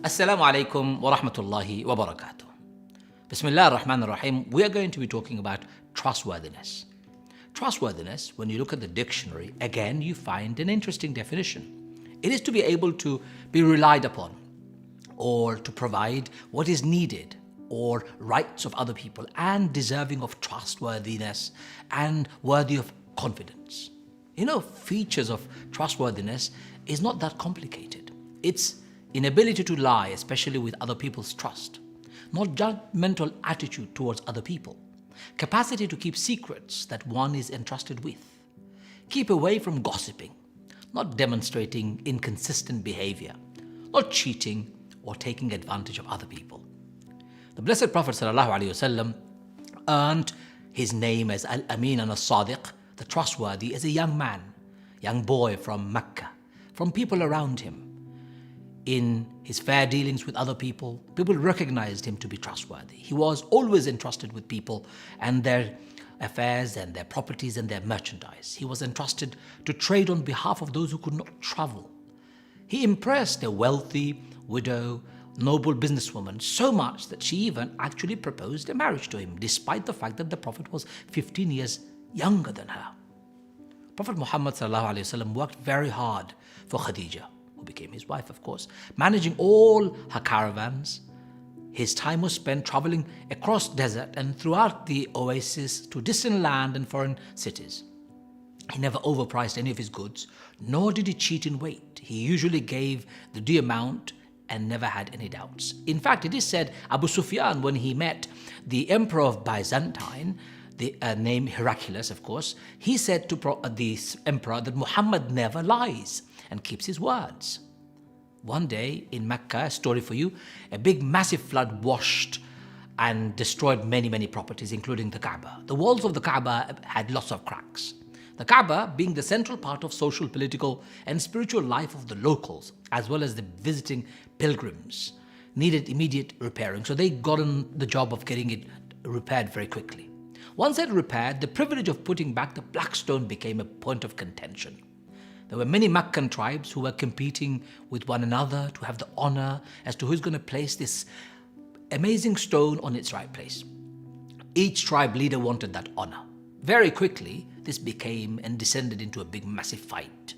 Assalamu alaikum wa rahmatullahi wa barakatuh. Bismillah ar-Rahman ar-Rahim. We are going to be talking about trustworthiness. Trustworthiness, when you look at the dictionary, again you find an interesting definition. It is to be able to be relied upon, or to provide what is needed or rights of other people, and deserving of trustworthiness and worthy of confidence. Features of trustworthiness is not that complicated. It's inability to lie, especially with other people's trust. Not judgmental attitude towards other people. Capacity to keep secrets that one is entrusted with. Keep away from gossiping. Not demonstrating inconsistent behavior. Not cheating or taking advantage of other people. The Blessed Prophet ﷺ earned his name as Al-Amin and As-Sadiq, the trustworthy, as a young boy from Mecca, from people around him. In his fair dealings with other people, people recognized him to be trustworthy. He was always entrusted with people and their affairs and their properties and their merchandise. He was entrusted to trade on behalf of those who could not travel. He impressed a wealthy widow, noble businesswoman so much that she even actually proposed a marriage to him, despite the fact that the Prophet was 15 years younger than her. Prophet Muhammad ﷺ worked very hard for Khadija, who became his wife, of course, managing all her caravans. His time was spent traveling across desert and throughout the oasis to distant land and foreign cities. He never overpriced any of his goods, nor did he cheat in weight. He usually gave the due amount and never had any doubts. In fact, it is said Abu Sufyan, when he met the emperor of Byzantine, the name Heraclius, of course, he said to the emperor that Muhammad never lies and keeps his words. One day in Mecca, a story for you, a big massive flood washed and destroyed many properties, including the Kaaba. The walls of the Kaaba had lots of cracks. The Kaaba, being the central part of social, political and spiritual life of the locals, as well as the visiting pilgrims, needed immediate repairing. So they got on the job of getting it repaired very quickly. Once it repaired, the privilege of putting back the black stone became a point of contention. There were many Meccan tribes who were competing with one another to have the honor as to who's going to place this amazing stone on its right place. Each tribe leader wanted that honor. Very quickly, this became and descended into a big massive fight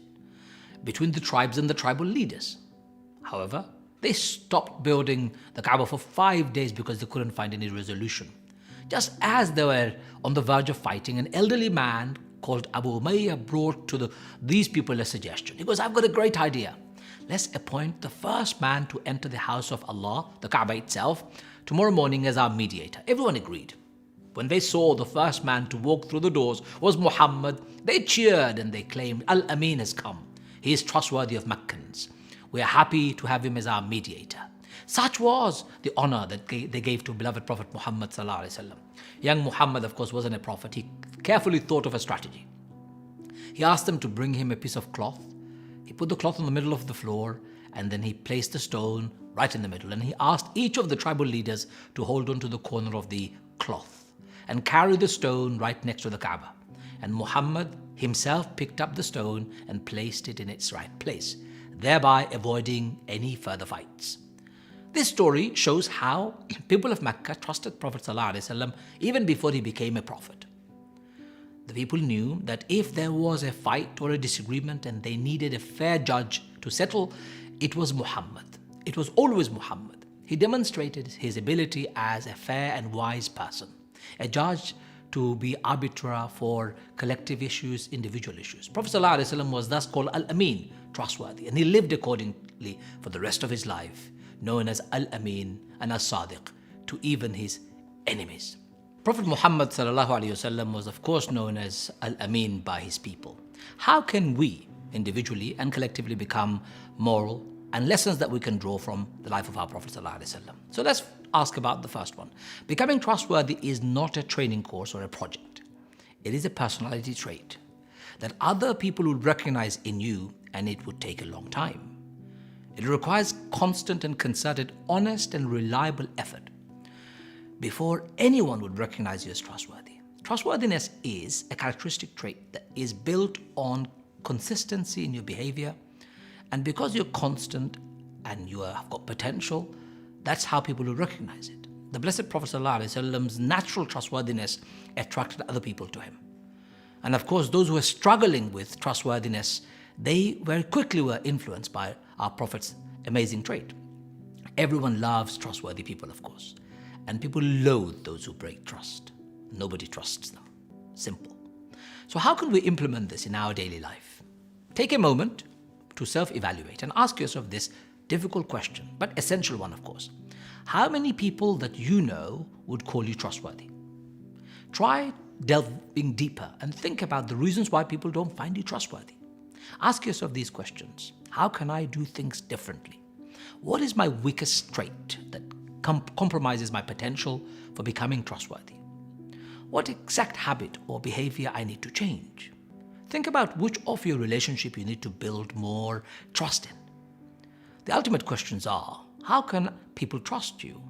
between the tribes and the tribal leaders. However, they stopped building the Kaaba for 5 days because they couldn't find any resolution. Just as they were on the verge of fighting, an elderly man called Abu Umayyah brought to these people a suggestion. He goes, I've got a great idea. Let's appoint the first man to enter the house of Allah, the Kaaba itself, tomorrow morning as our mediator. Everyone agreed. When they saw the first man to walk through the doors was Muhammad, they cheered and they claimed, Al-Amin has come. He is trustworthy of Meccans. We are happy to have him as our mediator. Such was the honor that they gave to beloved Prophet Muhammad ﷺ. Young Muhammad, of course, wasn't a prophet. He carefully thought of a strategy. He asked them to bring him a piece of cloth. He put the cloth in the middle of the floor, and then he placed the stone right in the middle. And he asked each of the tribal leaders to hold on to the corner of the cloth and carry the stone right next to the Kaaba. And Muhammad himself picked up the stone and placed it in its right place, thereby avoiding any further fights. This story shows how people of Mecca trusted Prophet ﷺ even before he became a prophet. The people knew that if there was a fight or a disagreement and they needed a fair judge to settle, it was Muhammad. It was always Muhammad. He demonstrated his ability as a fair and wise person, a judge to be arbiter for collective issues, individual issues. Prophet ﷺ was thus called Al-Amin, trustworthy, and he lived accordingly for the rest of his life, known as Al-Amin and As-Sadiq to even his enemies. Prophet Muhammad ﷺ was of course known as Al-Amin by his people. How can we individually and collectively become moral, and lessons that we can draw from the life of our Prophet ﷺ? So let's ask about the first one. Becoming trustworthy is not a training course or a project. It is a personality trait that other people will recognize in you, and it would take a long time. It requires constant and concerted, honest and reliable effort before anyone would recognize you as trustworthy. Trustworthiness is a characteristic trait that is built on consistency in your behavior, and because you're constant and you have got potential, that's how people will recognize it. The Blessed Prophet ﷺ's natural trustworthiness attracted other people to him. And of course, those who were struggling with trustworthiness, they very quickly were influenced by our Prophet's amazing trait. Everyone loves trustworthy people, of course. And people loathe those who break trust. Nobody trusts them. Simple. So how can we implement this in our daily life? Take a moment to self-evaluate and ask yourself this difficult question, but essential one, of course. How many people that you know would call you trustworthy? Try delving deeper and think about the reasons why people don't find you trustworthy. Ask yourself these questions. How can I do things differently? What is my weakest trait that compromises my potential for becoming trustworthy? What exact habit or behavior I need to change? Think about which of your relationship you need to build more trust in. The ultimate questions are, how can people trust you?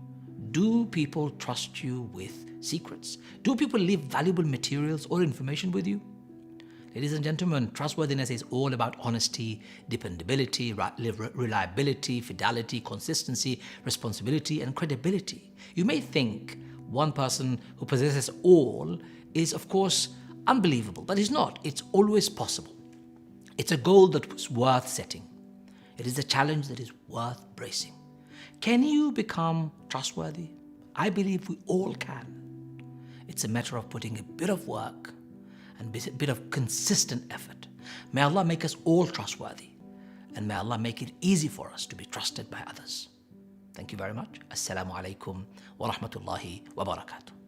Do people trust you with secrets? Do people leave valuable materials or information with you? Ladies and gentlemen, trustworthiness is all about honesty, dependability, reliability, fidelity, consistency, responsibility, and credibility. You may think one person who possesses all is, of course, unbelievable, but it's not. It's always possible. It's a goal that was worth setting. It is a challenge that is worth bracing. Can you become trustworthy? I believe we all can. It's a matter of putting a bit of work and a bit of consistent effort. May Allah make us all trustworthy, and may Allah make it easy for us to be trusted by others. Thank you very much. Assalamu alaikum wa rahmatullahi wa barakatuh.